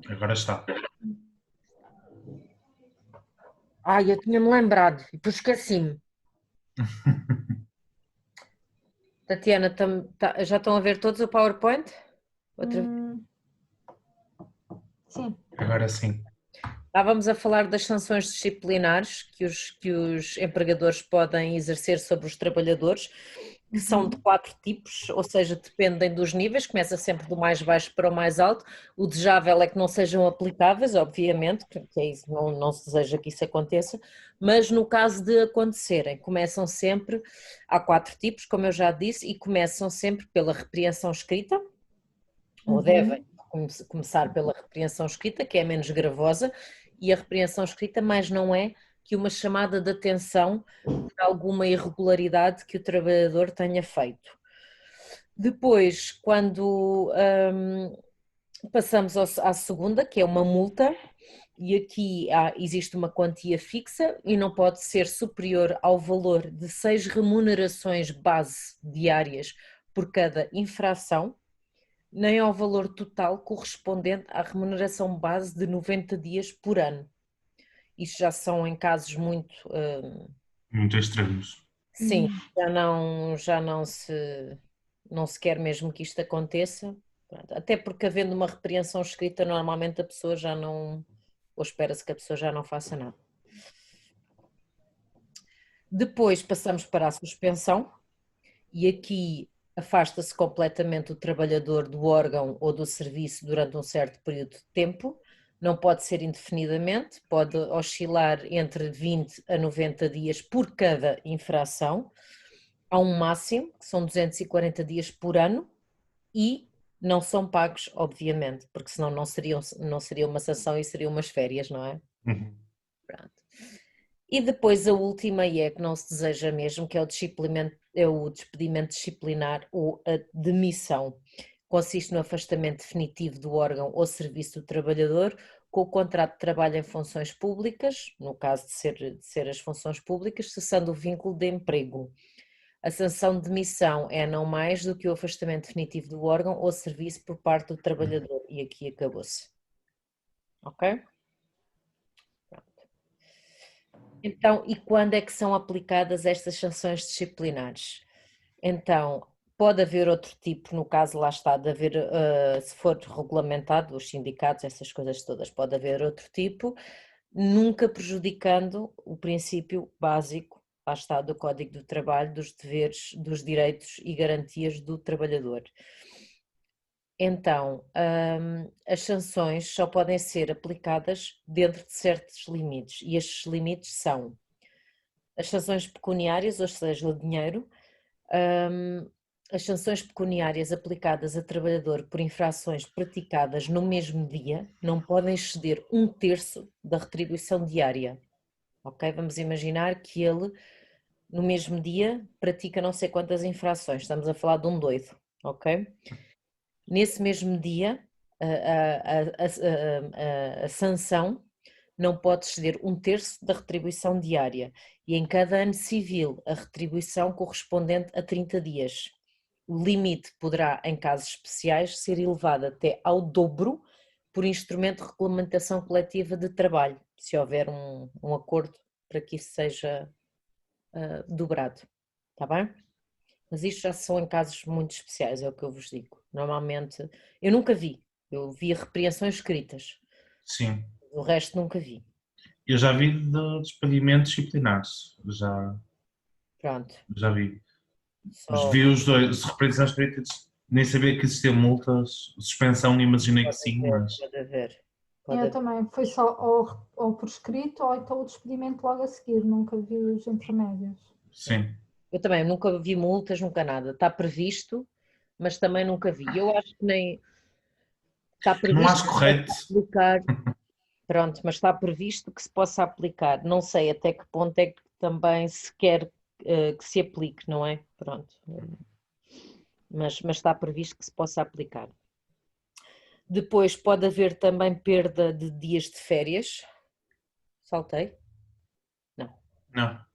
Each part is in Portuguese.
Agora está. Ai, eu tinha-me lembrado e depois esqueci-me. Tatiana, já estão a ver todos o PowerPoint? Outra vez? Hum, sim. Agora sim. Estávamos a falar das sanções disciplinares que os empregadores podem exercer sobre os trabalhadores, que são de 4 tipos, ou seja, dependem dos níveis, começa sempre do mais baixo para o mais alto. O desejável é que não sejam aplicáveis, obviamente, porque é isso, não se deseja que isso aconteça, mas no caso de acontecerem, começam sempre, há 4 tipos, como eu já disse, e começam sempre pela repreensão escrita, ou devem começar pela repreensão escrita, que é menos gravosa, e a repreensão escrita mais não é que uma chamada de atenção por alguma irregularidade que o trabalhador tenha feito. Depois, quando passamos à segunda, que é uma multa, e aqui existe uma quantia fixa e não pode ser superior ao valor de 6 remunerações base diárias por cada infração, nem ao valor total correspondente à remuneração base de 90 dias por ano. Isto já são em casos muito... Muito extremos. sim, não se quer mesmo que isto aconteça. Até porque havendo uma repreensão escrita, normalmente a pessoa já não... ou espera-se que a pessoa já não faça nada. Depois passamos para a suspensão e aqui afasta-se completamente o trabalhador do órgão ou do serviço durante um certo período de tempo, não pode ser indefinidamente, pode oscilar entre 20 a 90 dias por cada infração, há um máximo, que são 240 dias por ano, e não são pagos, obviamente, porque senão não seria uma sanção e seriam umas férias, não é? Uhum. Pronto. E depois a última, e é que não se deseja mesmo, que é o despedimento disciplinar ou a demissão. Consiste no afastamento definitivo do órgão ou serviço do trabalhador com o contrato de trabalho em funções públicas, no caso de ser as funções públicas, cessando o vínculo de emprego. A sanção de demissão é não mais do que o afastamento definitivo do órgão ou serviço por parte do trabalhador. E aqui acabou-se. Ok? Então, e quando é que são aplicadas estas sanções disciplinares? Então, pode haver outro tipo, no caso lá está, de haver, se for regulamentado, os sindicatos, essas coisas todas, pode haver outro tipo, nunca prejudicando o princípio básico, lá está, do Código do Trabalho, dos deveres, dos direitos e garantias do trabalhador. Então, as sanções só podem ser aplicadas dentro de certos limites, e estes limites são as sanções pecuniárias, ou seja, o dinheiro, as sanções pecuniárias aplicadas a trabalhador por infrações praticadas no mesmo dia não podem exceder 1/3 da retribuição diária. Ok? Vamos imaginar que ele, no mesmo dia, pratica não sei quantas infrações, estamos a falar de um doido, ok? Nesse mesmo dia, a sanção não pode exceder 1/3 da retribuição diária e em cada ano civil a retribuição correspondente a 30 dias. O limite poderá, em casos especiais, ser elevado até ao dobro por instrumento de regulamentação coletiva de trabalho, se houver um acordo para que isso seja dobrado. Está bem? Mas isto já são em casos muito especiais, é o que eu vos digo. Normalmente, eu nunca vi, eu vi repreensões escritas, Sim. o resto nunca vi. Eu já vi de despedimentos disciplinares. Já, Pronto, já vi. Mas só vi os dois, repreensões escritas, nem sabia que existiam multas, suspensão, imaginei que pode sim, haver, mas pode haver, pode Eu haver. também. Foi só ou por escrito ou então o despedimento logo a seguir. Nunca vi os intermédios. sim. Eu também nunca vi multas, nunca nada. Está previsto, mas também nunca vi. Eu acho que nem está Não previsto acho que se possa correto. aplicar, pronto, mas está previsto que se possa aplicar. Não sei até que ponto é que também se quer que se aplique, não é? Pronto, mas está previsto que se possa aplicar. Depois pode haver também perda de dias de férias. Saltei? Não. Não.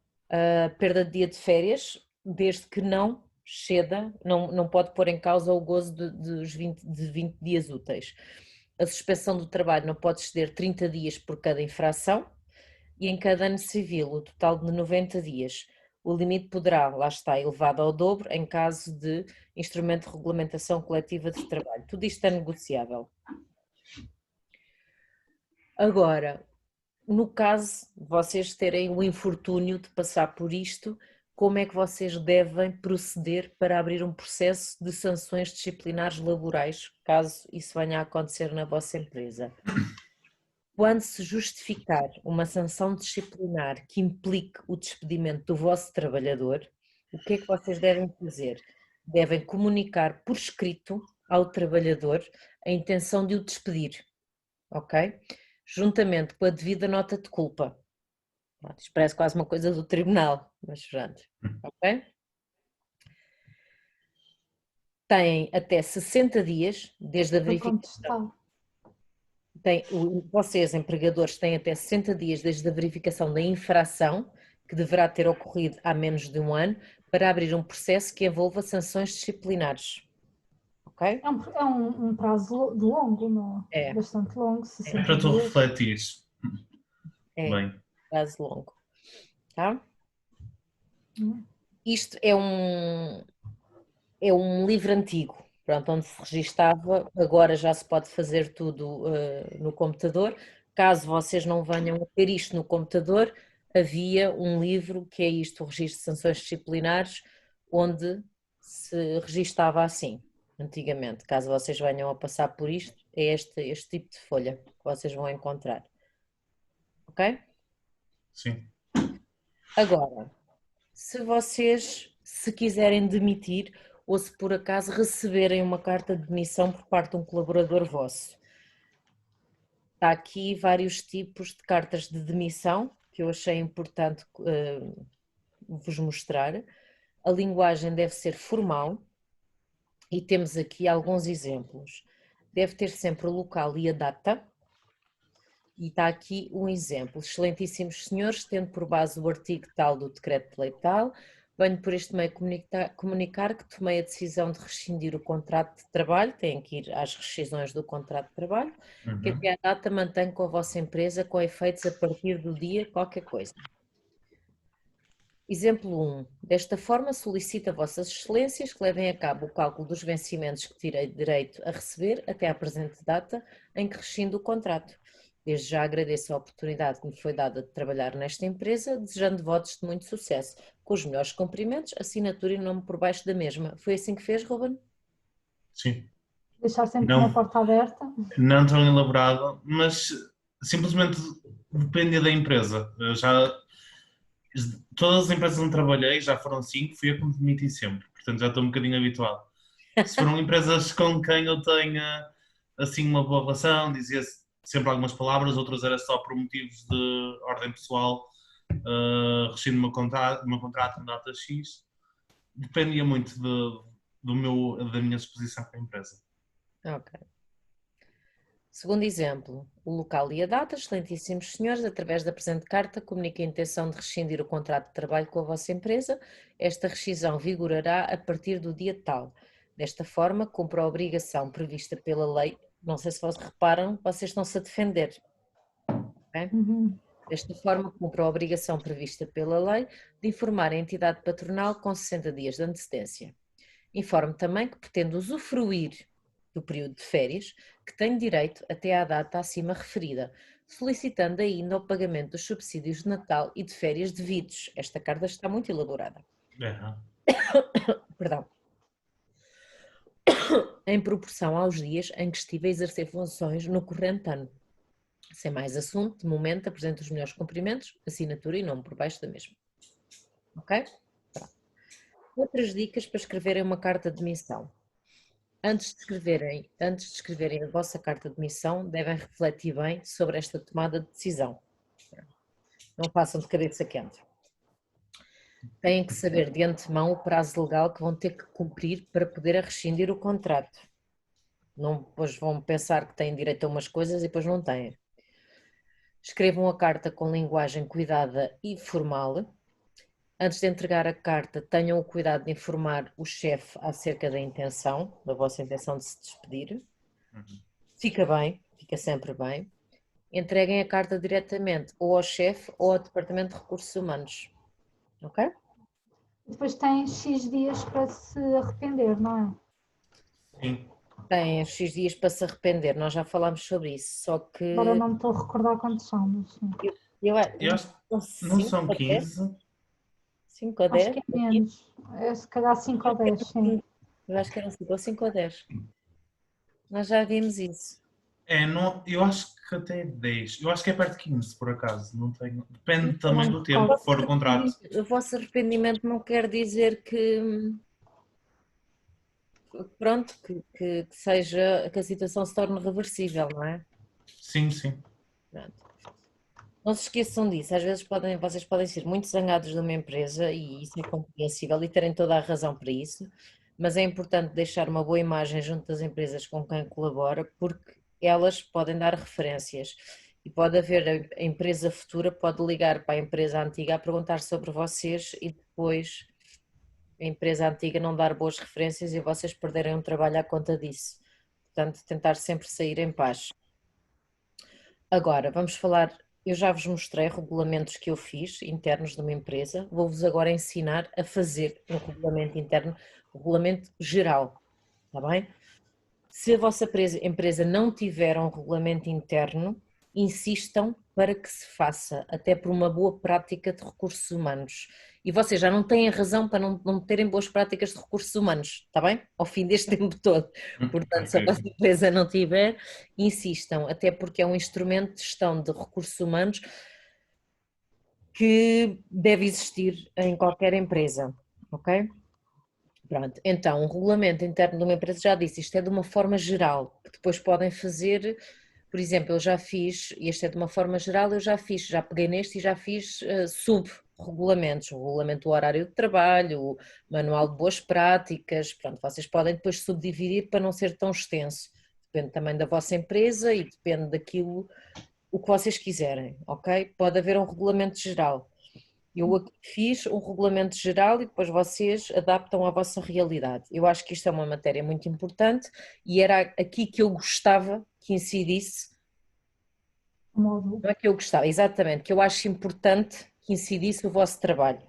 Perda de dia de férias, desde que não exceda, não pode pôr em causa o gozo de 20 dias úteis. A suspensão do trabalho não pode exceder 30 dias por cada infração e em cada ano civil o total de 90 dias. O limite poderá, lá está, elevado ao dobro em caso de instrumento de regulamentação coletiva de trabalho. Tudo isto é negociável. Agora, no caso de vocês terem o infortúnio de passar por isto, como é que vocês devem proceder para abrir um processo de sanções disciplinares laborais, caso isso venha a acontecer na vossa empresa? Quando se justificar uma sanção disciplinar que implique o despedimento do vosso trabalhador, o que é que vocês devem fazer? Devem comunicar por escrito ao trabalhador a intenção de o despedir, ok? Juntamente com a devida nota de culpa. Isto parece quase uma coisa do tribunal, mas pronto, ok? Têm até 60 dias desde a Para verificação. contestar. Vocês, empregadores, têm até 60 dias desde a verificação da infração, que deverá ter ocorrido há menos de um ano, para abrir um processo que envolva sanções disciplinares. Ok? É um prazo longo, não é? É. Bastante longo, 60 É para tu dias. refletires. É, Bem, prazo longo. Tá? Hum. Isto é um livro antigo, pronto, onde se registava, agora já se pode fazer tudo no computador. Caso vocês não venham a ter isto no computador, havia um livro que é isto, o Registro de Sanções Disciplinares, onde se registava assim, antigamente. Caso vocês venham a passar por isto, é este tipo de folha que vocês vão encontrar. Ok? sim. Agora, se vocês se quiserem demitir ou se por acaso receberem uma carta de demissão por parte de um colaborador vosso, está aqui vários tipos de cartas de demissão que eu achei importante vos mostrar. A linguagem deve ser formal e temos aqui alguns exemplos. Deve ter sempre o local e a data. E está aqui um exemplo. Excelentíssimos senhores, tendo por base o artigo tal do decreto de lei tal, venho por este meio comunicar que tomei a decisão de rescindir o contrato de trabalho, têm que ir às rescisões do contrato de trabalho, que até à data mantenho com a vossa empresa com efeitos a partir do dia qualquer coisa. Exemplo 1. Desta forma solicito a vossas excelências que levem a cabo o cálculo dos vencimentos que terei direito a receber até à presente data em que rescindo o contrato. Desde já agradeço a oportunidade que me foi dada de trabalhar nesta empresa, desejando votos de muito sucesso. Com os melhores cumprimentos, assinatura e nome por baixo da mesma. Foi assim que fez, Ruben? Sim. Deixar sempre Não. uma porta aberta. Não tão elaborado, mas simplesmente depende da empresa. Todas as empresas onde trabalhei, já foram 5, fui eu que me demiti sempre, portanto já estou um bocadinho habituado. Se foram empresas com quem eu tenha assim uma boa relação, dizia sempre algumas palavras, outras era só por motivos de ordem pessoal, rescindo o meu contrato na data X. Dependia muito da minha exposição com a empresa. Ok. Segundo exemplo, o local e a data, excelentíssimos senhores, através da presente carta, comunico a intenção de rescindir o contrato de trabalho com a vossa empresa. Esta rescisão vigorará a partir do dia tal. Desta forma, cumpro a obrigação prevista pela lei. Não sei se vocês reparam, vocês estão-se a defender. Okay? Desta forma, cumpro a obrigação prevista pela lei de informar a entidade patronal com 60 dias de antecedência. Informo também que pretendo usufruir do período de férias, que tenho direito até à data acima referida, solicitando ainda o pagamento dos subsídios de Natal e de férias devidos. Esta carta está muito elaborada. Perdão. Em proporção aos dias em que estive a exercer funções no corrente ano. Sem mais assunto, de momento apresento os melhores cumprimentos, assinatura e nome por baixo da mesma. Ok? Pronto. Outras dicas para escreverem uma carta de demissão. Antes de escreverem a vossa carta de demissão, devem refletir bem sobre esta tomada de decisão. Não façam de cabeça quente. Têm que saber de antemão o prazo legal que vão ter que cumprir para poder rescindir o contrato. Não, depois vão pensar que têm direito a umas coisas e depois não têm. Escrevam a carta com linguagem cuidada e formal. Antes de entregar a carta, tenham o cuidado de informar o chefe acerca da vossa intenção de se despedir. Fica bem, fica sempre bem. Entreguem a carta diretamente ou ao chefe ou ao Departamento de Recursos Humanos. Ok? Depois tem X dias para se arrepender, não é? Sim. Tem X dias para se arrepender, nós já falámos sobre isso, só que Agora não me estou a recordar quantos são, mas sim. eu Eu acho são que não 5 são ou 10, 15. 5 ou Acho 10, que é menos. É se calhar 5 ou 10, sim. eu acho que eram 5 ou 5 ou 10. Nós já vimos isso. Não, eu acho que até 10. Eu acho que é perto de 15, por acaso. Não tenho. Depende Eu não também me do tempo recordo. que for o contrato. O vosso arrependimento não quer dizer que, pronto, que seja, que a situação se torne reversível, não é? Sim, sim. Pronto. Não se esqueçam disso, às vezes vocês podem ser muito zangados de uma empresa e isso é compreensível e terem toda a razão para isso, mas é importante deixar uma boa imagem junto das empresas com quem colabora, porque elas podem dar referências e pode haver a empresa futura, pode ligar para a empresa antiga a perguntar sobre vocês e depois a empresa antiga não dar boas referências e vocês perderem um trabalho à conta disso. Portanto, tentar sempre sair em paz. Agora, vamos falar. Eu já vos mostrei regulamentos que eu fiz internos de uma empresa. Vou-vos agora ensinar a fazer um regulamento interno, um regulamento geral, está bem? Se a vossa empresa não tiver um regulamento interno, insistam para que se faça, até por uma boa prática de recursos humanos. E vocês já não têm razão para não terem boas práticas de recursos humanos, está bem? Ao fim deste tempo todo. Portanto, se a Ok. vossa empresa não tiver, insistam, até porque é um instrumento de gestão de recursos humanos que deve existir em qualquer empresa, ok? Pronto, então, um regulamento interno de uma empresa, já disse, isto é de uma forma geral, que depois podem fazer, por exemplo, eu já fiz, e este é de uma forma geral, eu já fiz, já peguei neste e já fiz sub-regulamentos, o regulamento do horário de trabalho, o manual de boas práticas, pronto, vocês podem depois subdividir para não ser tão extenso, depende também da vossa empresa e depende daquilo, o que vocês quiserem, ok? Pode haver um regulamento geral. Eu aqui fiz um regulamento geral e depois vocês adaptam à vossa realidade. Eu acho que isto é uma matéria muito importante e era aqui que eu gostava que incidisse, Módulo. não é que eu gostava, exatamente, que eu acho importante que incidisse o vosso trabalho.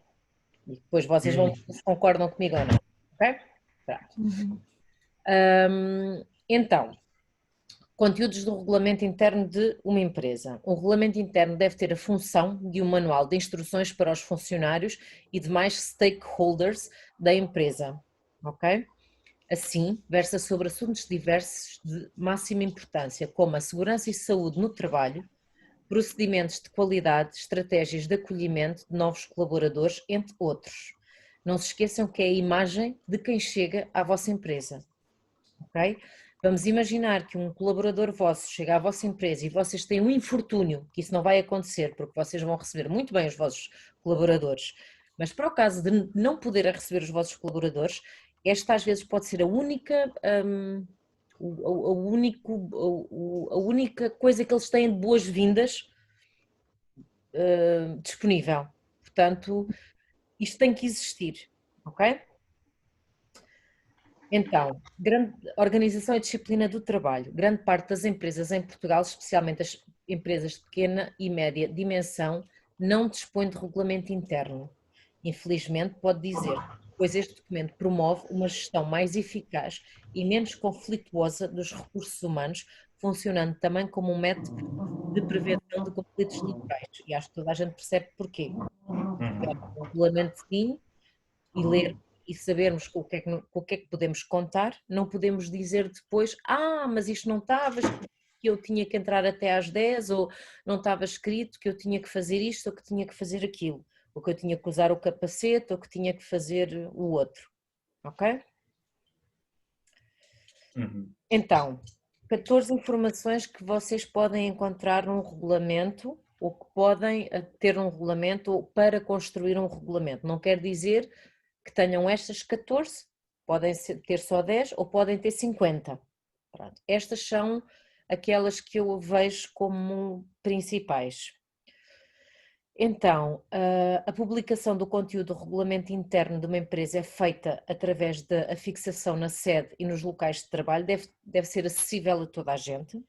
E depois vocês vão ver se concordam comigo ou não, ok? Pronto. Uhum. Então, conteúdos do regulamento interno de uma empresa. Um regulamento interno deve ter a função de um manual de instruções para os funcionários e demais stakeholders da empresa, ok? Assim, versa sobre assuntos diversos de máxima importância, como a segurança e saúde no trabalho, procedimentos de qualidade, estratégias de acolhimento de novos colaboradores, entre outros. Não se esqueçam que é a imagem de quem chega à vossa empresa, ok? Vamos imaginar que um colaborador vosso chega à vossa empresa e vocês têm um infortúnio, que isso não vai acontecer, porque vocês vão receber muito bem os vossos colaboradores, mas para o caso de não poderem receber os vossos colaboradores, esta às vezes pode ser a única, a única coisa que eles têm de boas-vindas disponível. Portanto, isto tem que existir, ok? Então, grande organização e disciplina do trabalho. Grande parte das empresas em Portugal, especialmente as empresas de pequena e média dimensão, não dispõe de regulamento interno. Infelizmente, pode dizer, pois este documento promove uma gestão mais eficaz e menos conflituosa dos recursos humanos, funcionando também como um método de prevenção de conflitos laborais. E acho que toda a gente percebe porquê. Um regulamentozinho e ler e sabermos com o que é que podemos contar, não podemos dizer depois, mas isto não estava escrito que eu tinha que entrar até às 10, ou não estava escrito que eu tinha que fazer isto, ou que tinha que fazer aquilo, ou que eu tinha que usar o capacete, ou que tinha que fazer o outro, ok? Então, 14 informações que vocês podem encontrar num regulamento, ou que podem ter um regulamento, ou para construir um regulamento. Não quer dizer que tenham estas 14, podem ter só 10 ou podem ter 50. Pronto. Estas são aquelas que eu vejo como principais. Então, a publicação do conteúdo do regulamento interno de uma empresa é feita através da fixação na sede e nos locais de trabalho, deve ser acessível a toda a gente.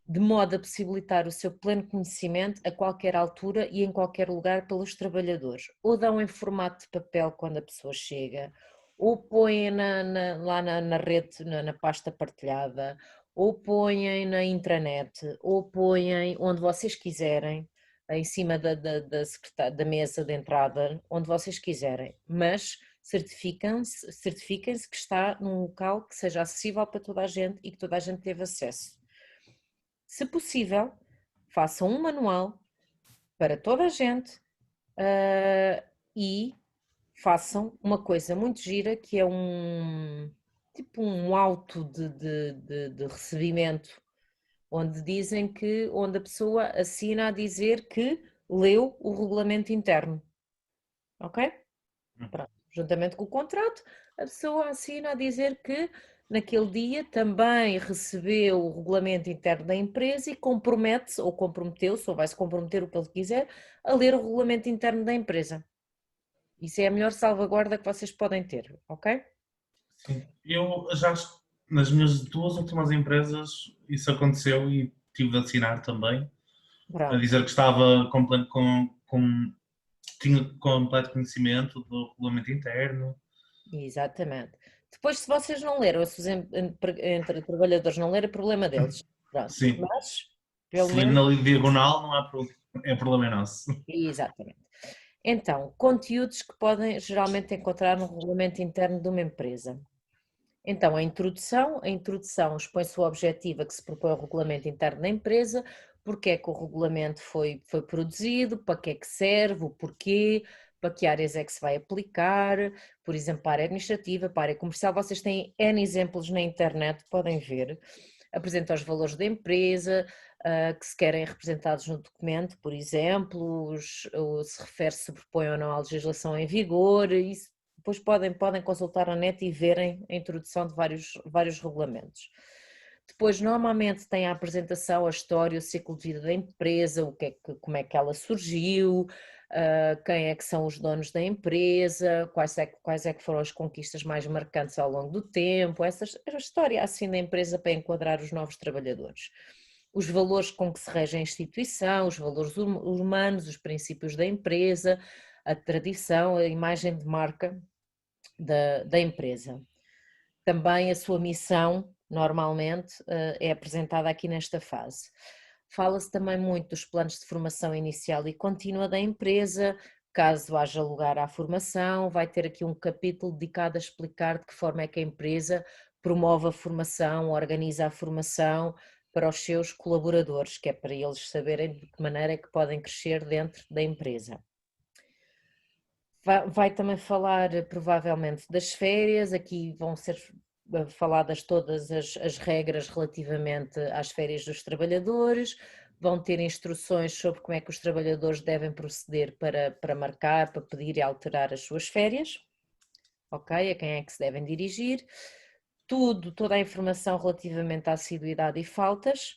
de modo a possibilitar o seu pleno conhecimento a qualquer altura e em qualquer lugar pelos trabalhadores. Ou dão em formato de papel quando a pessoa chega, ou põem lá na rede, na pasta partilhada, ou põem na intranet, ou põem onde vocês quiserem, em cima da mesa de entrada, onde vocês quiserem, mas certifiquem-se que está num local que seja acessível para toda a gente e que toda a gente teve acesso. Se possível, façam um manual para toda a gente e façam uma coisa muito gira que é tipo um auto de recebimento, onde a pessoa assina a dizer que leu o regulamento interno, ok? Pronto. Juntamente com o contrato, a pessoa assina a dizer que naquele dia também recebeu o regulamento interno da empresa e compromete-se, ou comprometeu-se, ou vai-se comprometer o que ele quiser, a ler o regulamento interno da empresa. Isso é a melhor salvaguarda que vocês podem ter, ok? Sim. Eu já, nas minhas 2 últimas empresas, isso aconteceu e tive de assinar também, a Pronto, dizer que estava completo tinha completo conhecimento do regulamento interno. exatamente. Depois, se vocês não leram, ou se os entre trabalhadores não lerem, é problema deles. Pronto, Sim, mas, pelo se ler menos, na diagonal não há problema, é problema nosso. exatamente. Então, conteúdos que podem geralmente encontrar no regulamento interno de uma empresa. Então, a introdução expõe-se o objetivo a que se propõe o regulamento interno da empresa, porque é que o regulamento foi produzido, para que é que serve, o porquê, para que áreas é que se vai aplicar, por exemplo, para a área administrativa, para a área comercial, vocês têm N exemplos na internet, podem ver. Apresenta os valores da empresa, que se querem representados no documento, por exemplo, se refere se sobrepõe ou não à legislação em vigor, isso depois podem consultar a net e verem a introdução de vários regulamentos. Depois, normalmente, tem a apresentação, a história, o ciclo de vida da empresa, como é que ela surgiu, quem é que são os donos da empresa, quais é que foram as conquistas mais marcantes ao longo do tempo, a história assim da empresa para enquadrar os novos trabalhadores. Os valores com que se rege a instituição, os valores humanos, os princípios da empresa, a tradição, a imagem de marca da empresa. Também a sua missão, normalmente, é apresentada aqui nesta fase. Fala-se também muito dos planos de formação inicial e contínua da empresa, caso haja lugar à formação, vai ter aqui um capítulo dedicado a explicar de que forma é que a empresa promove a formação, organiza a formação para os seus colaboradores, que é para eles saberem de que maneira é que podem crescer dentro da empresa. Vai também falar provavelmente das férias, aqui vão ser faladas todas as regras relativamente às férias dos trabalhadores, vão ter instruções sobre como é que os trabalhadores devem proceder para marcar, para pedir e alterar as suas férias, ok? A quem é que se devem dirigir, toda a informação relativamente à assiduidade e faltas,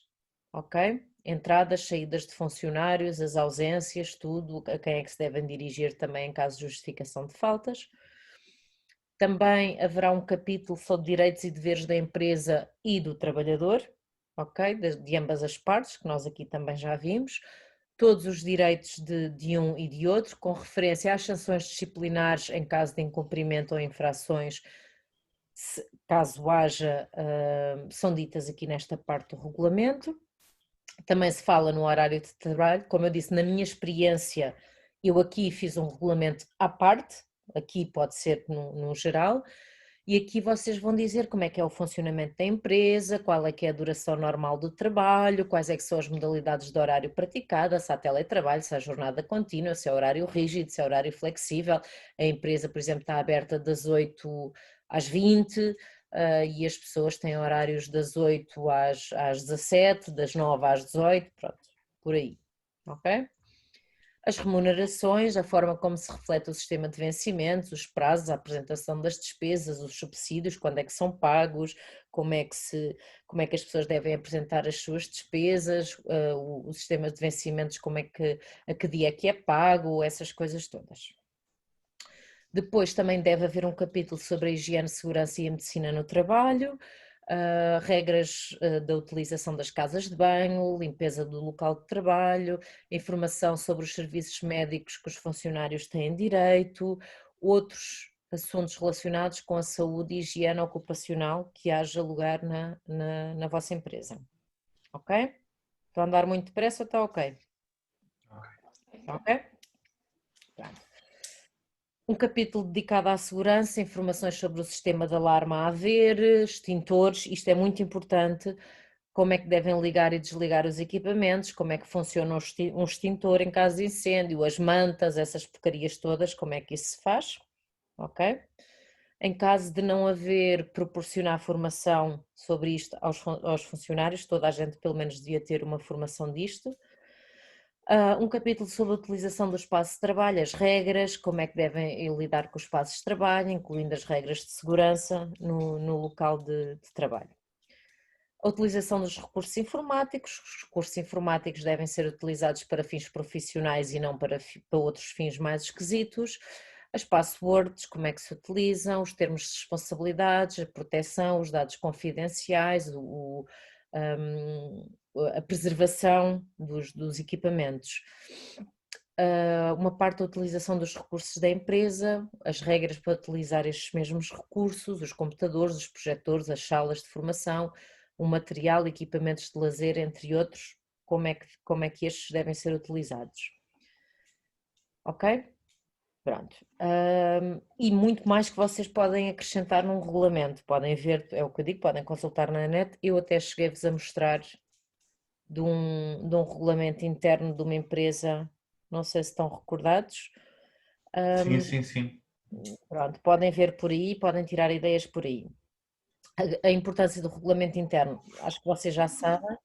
ok? Entradas, saídas de funcionários, as ausências, tudo, a quem é que se devem dirigir também em caso de justificação de faltas. Também haverá um capítulo sobre direitos e deveres da empresa e do trabalhador, ok? De ambas as partes, que nós aqui também já vimos. Todos os direitos de um e de outro, com referência às sanções disciplinares em caso de incumprimento ou infrações, caso haja, são ditas aqui nesta parte do regulamento. Também se fala no horário de trabalho, como eu disse, na minha experiência, eu aqui fiz um regulamento à parte, aqui pode ser no geral, e aqui vocês vão dizer como é que é o funcionamento da empresa, qual é que é a duração normal do trabalho, quais é que são as modalidades de horário praticada, se há teletrabalho, se há jornada contínua, se é horário rígido, se é horário flexível, a empresa, por exemplo, está aberta das 8 às 20, e as pessoas têm horários das 8 às 17, das 9 às 18, pronto, por aí, ok? As remunerações, a forma como se reflete o sistema de vencimentos, os prazos, a apresentação das despesas, os subsídios, quando é que são pagos, como é que as pessoas devem apresentar as suas despesas, o sistema de vencimentos, a que dia é que é pago, essas coisas todas. Depois também deve haver um capítulo sobre a higiene, segurança e a medicina no trabalho, regras da utilização das casas de banho, limpeza do local de trabalho, informação sobre os serviços médicos que os funcionários têm direito, outros assuntos relacionados com a saúde e higiene ocupacional que haja lugar na vossa empresa. Ok? Estou a andar muito depressa ou está ok? Ok? Pronto. Um capítulo dedicado à segurança, informações sobre o sistema de alarma a haver, extintores, isto é muito importante, como é que devem ligar e desligar os equipamentos, como é que funciona um extintor em caso de incêndio, as mantas, essas porcarias todas, como é que isso se faz, ok? Em caso de não haver, proporcionar formação sobre isto aos funcionários, toda a gente pelo menos devia ter uma formação disto. Um capítulo sobre a utilização do espaço de trabalho, as regras, como é que devem lidar com os espaços de trabalho, incluindo as regras de segurança no local de trabalho. A utilização dos recursos informáticos, os recursos informáticos devem ser utilizados para fins profissionais e não para outros fins mais esquisitos. As passwords, como é que se utilizam, os termos de responsabilidades, a proteção, os dados confidenciais, a preservação dos equipamentos. Uma parte da utilização dos recursos da empresa, as regras para utilizar estes mesmos recursos, os computadores, os projetores, as salas de formação, o material, equipamentos de lazer, entre outros, como é que estes devem ser utilizados. Ok? Pronto. E muito mais que vocês podem acrescentar num regulamento, podem ver, é o que eu digo, podem consultar na net, eu até cheguei-vos a mostrar de um regulamento interno de uma empresa, não sei se estão recordados. Sim. Pronto, podem ver por aí, podem tirar ideias por aí. A importância do regulamento interno, acho que vocês já sabem,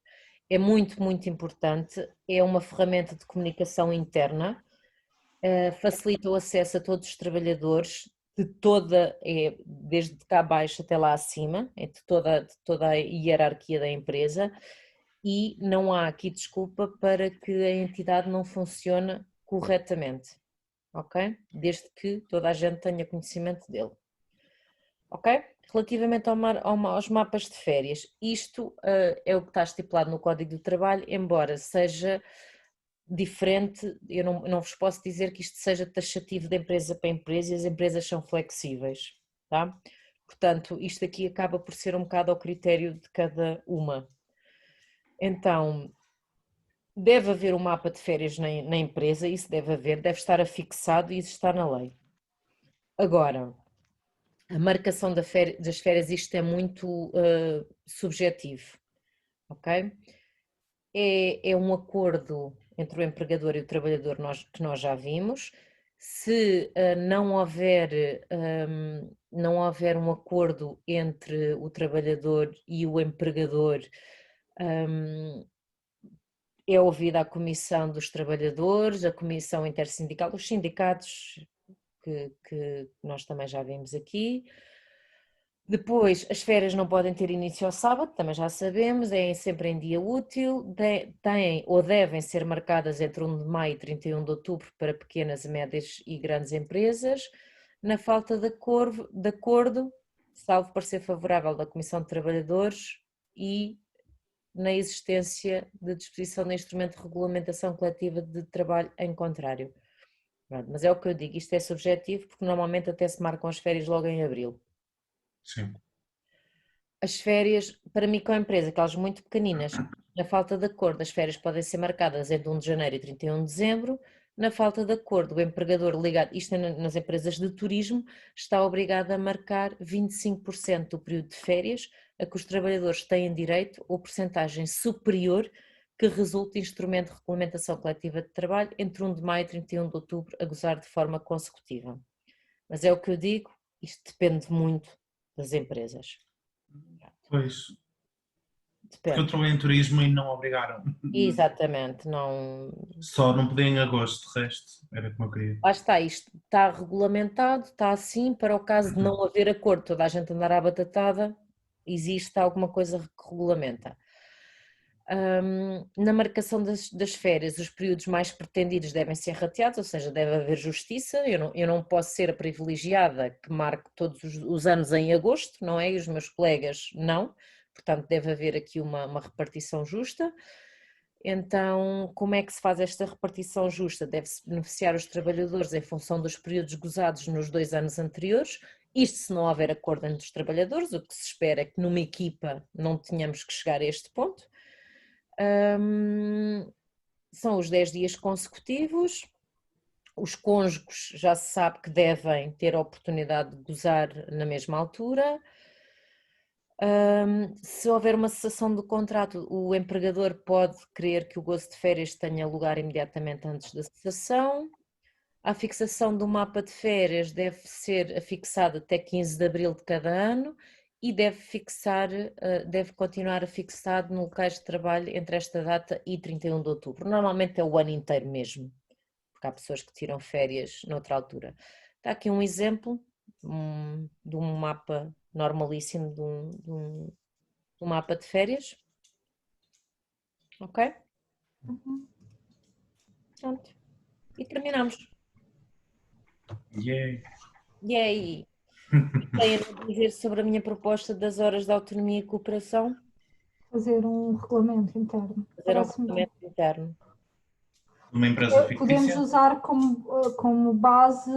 é muito, muito importante, é uma ferramenta de comunicação interna, facilita o acesso a todos os trabalhadores, desde cá abaixo até lá acima, de toda a hierarquia da empresa, e não há aqui desculpa para que a entidade não funcione corretamente, ok? Desde que toda a gente tenha conhecimento dele, ok? Relativamente aos mapas de férias, isto é o que está estipulado no Código do Trabalho, embora seja diferente, eu não vos posso dizer que isto seja taxativo de empresa para empresa e as empresas são flexíveis, tá? Portanto, isto aqui acaba por ser um bocado ao critério de cada uma. Então, deve haver um mapa de férias na empresa, isso deve haver, deve estar afixado e isso está na lei. Agora, a marcação das férias, isto é muito subjetivo, ok? É um acordo entre o empregador e o trabalhador que nós já vimos. Se não houver um acordo entre o trabalhador e o empregador, é ouvida a Comissão dos Trabalhadores, a Comissão Intersindical, os sindicatos que nós também já vimos aqui. Depois, as férias não podem ter início ao sábado, também já sabemos, é sempre em dia útil, têm ou devem ser marcadas entre 1 de maio e 31 de outubro para pequenas, médias e grandes empresas. Na falta de acordo, salvo parecer favorável da Comissão de Trabalhadores e na existência de disposição de instrumento de regulamentação coletiva de trabalho em contrário. Mas é o que eu digo, isto é subjetivo porque normalmente até se marcam as férias logo em abril. Sim. As férias, para microempresa, aquelas muito pequeninas, na falta de acordo, as férias podem ser marcadas entre 1 de janeiro e 31 de dezembro. Na falta de acordo, o empregador ligado, isto é nas empresas de turismo, está obrigado a marcar 25% do período de férias a que os trabalhadores têm direito ou percentagem superior que resulte de instrumento de regulamentação coletiva de trabalho entre 1 de maio e 31 de outubro, a gozar de forma consecutiva. Mas é o que eu digo, isto depende muito das empresas. Pois. Depende. Porque eu trabalhei em turismo e não obrigaram. Exatamente, não. Só não podia em agosto, de resto, era como eu queria. Lá está, isto está regulamentado, está assim, para o caso de não haver acordo, toda a gente andar à batatada, existe alguma coisa que regulamenta. Na marcação das férias, os períodos mais pretendidos devem ser rateados, ou seja, deve haver justiça. Eu não posso ser a privilegiada que marque todos os anos em agosto, não é? E os meus colegas não, portanto deve haver aqui uma repartição justa. Então, como é que se faz esta repartição justa? Deve-se beneficiar os trabalhadores em função dos períodos gozados nos 2 anos anteriores. Isto se não houver acordo entre os trabalhadores, o que se espera é que numa equipa não tenhamos que chegar a este ponto. São os 10 dias consecutivos. Os cônjuges já se sabe que devem ter a oportunidade de gozar na mesma altura. Se houver uma cessação do contrato, o empregador pode querer que o gozo de férias tenha lugar imediatamente antes da cessação. A fixação do mapa de férias deve ser afixada até 15 de abril de cada ano e deve continuar afixado no locais de trabalho entre esta data e 31 de outubro. Normalmente é o ano inteiro mesmo, porque há pessoas que tiram férias noutra altura. Está aqui um exemplo de um mapa normalíssimo, de um mapa de férias. Ok? Pronto. E terminamos. Yay! Yay! Tem a dizer sobre a minha proposta das horas de autonomia e cooperação? Fazer um regulamento interno. Fazer um Parece-me bem. regulamento interno. Uma empresa Podemos fictícia? usar como base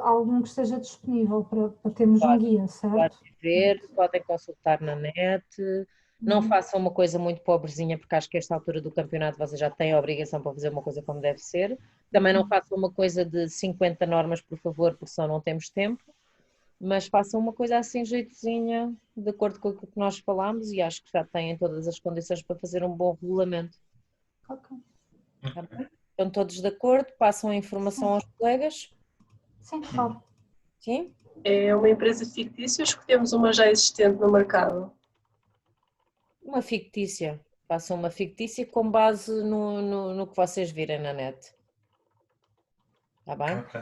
algum que esteja disponível para termos um guia, certo? Podem ver, podem consultar na net. Não façam uma coisa muito pobrezinha, porque acho que a esta altura do campeonato vocês já têm a obrigação para fazer uma coisa como deve ser. Também não façam uma coisa de 50 normas, por favor, porque senão não temos tempo. Mas façam uma coisa assim jeitozinha, de acordo com o que nós falámos, e acho que já têm todas as condições para fazer um bom regulamento. Ok. Tá bem? Estão todos de acordo? Passam a informação aos colegas? Sim, claro. Sim? É uma empresa fictícia ou escolhemos uma já existente no mercado? Uma fictícia. Façam uma fictícia com base no que vocês virem na net. Está bem? Ok.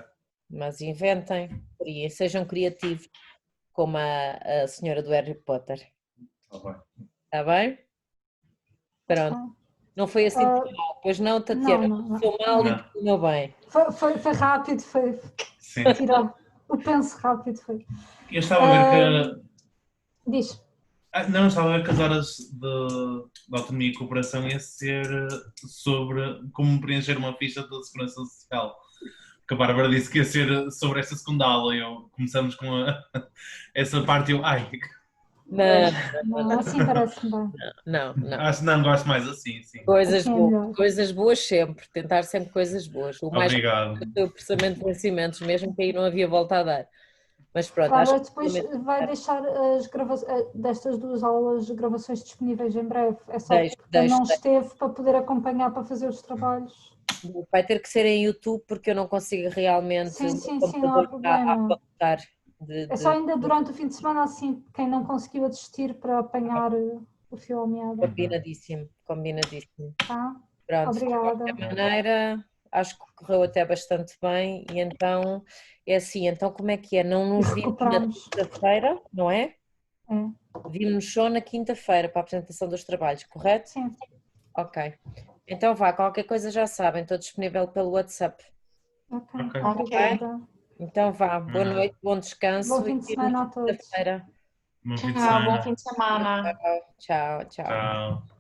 Mas inventem, sejam criativos, como a senhora do Harry Potter. Tá bem. Está bem? Pronto. Ok. Não foi assim tão mal. Pois não, Tatiana? Não. Foi mal Não. e terminou bem. Foi rápido, foi Sim. tirar o penso rápido. Foi. Eu estava a ver que. Diz. Não, estava a ver que as horas de autonomia e cooperação ia ser sobre como preencher uma ficha da Segurança Social. Que a Bárbara disse que ia ser sobre essa segunda aula e começamos com essa parte e eu, Não, assim parece-me bem. Não. acho que não, gosto mais assim, sim. Coisas Assim é boas, melhor. coisas boas sempre, tentar sempre coisas boas. O mais Obrigado. é o processamento de vencimentos, mesmo que aí não havia volta a dar. Mas pronto, Bárbara, acho que depois vai deixar destas 2 aulas gravações disponíveis em breve. É só Deixo, quem não deixo. esteve para poder acompanhar para fazer os trabalhos. vai ter que ser em YouTube porque eu não consigo realmente Sim, o não há computador está a problema. apontar É só ainda durante o fim de semana, assim, quem não conseguiu assistir para apanhar o fio à meada. Combinadíssimo. Tá? Pronto, Obrigada. de qualquer maneira, acho que correu até bastante bem e então, é assim, então como é que é? Não nos vimos na Recuperamos. quinta-feira, não é? É. Vimos só na quinta-feira para a apresentação dos trabalhos, correto? Sim. Ok. Então vá, qualquer coisa já sabem, estou disponível pelo WhatsApp. Ok. Ok. Obrigada. Então vá, boa noite, bom descanso Bom fim de e semana a todos. quinta-feira. Bom fim de Tchau, bom semana. fim de semana. Tchau. Tchau.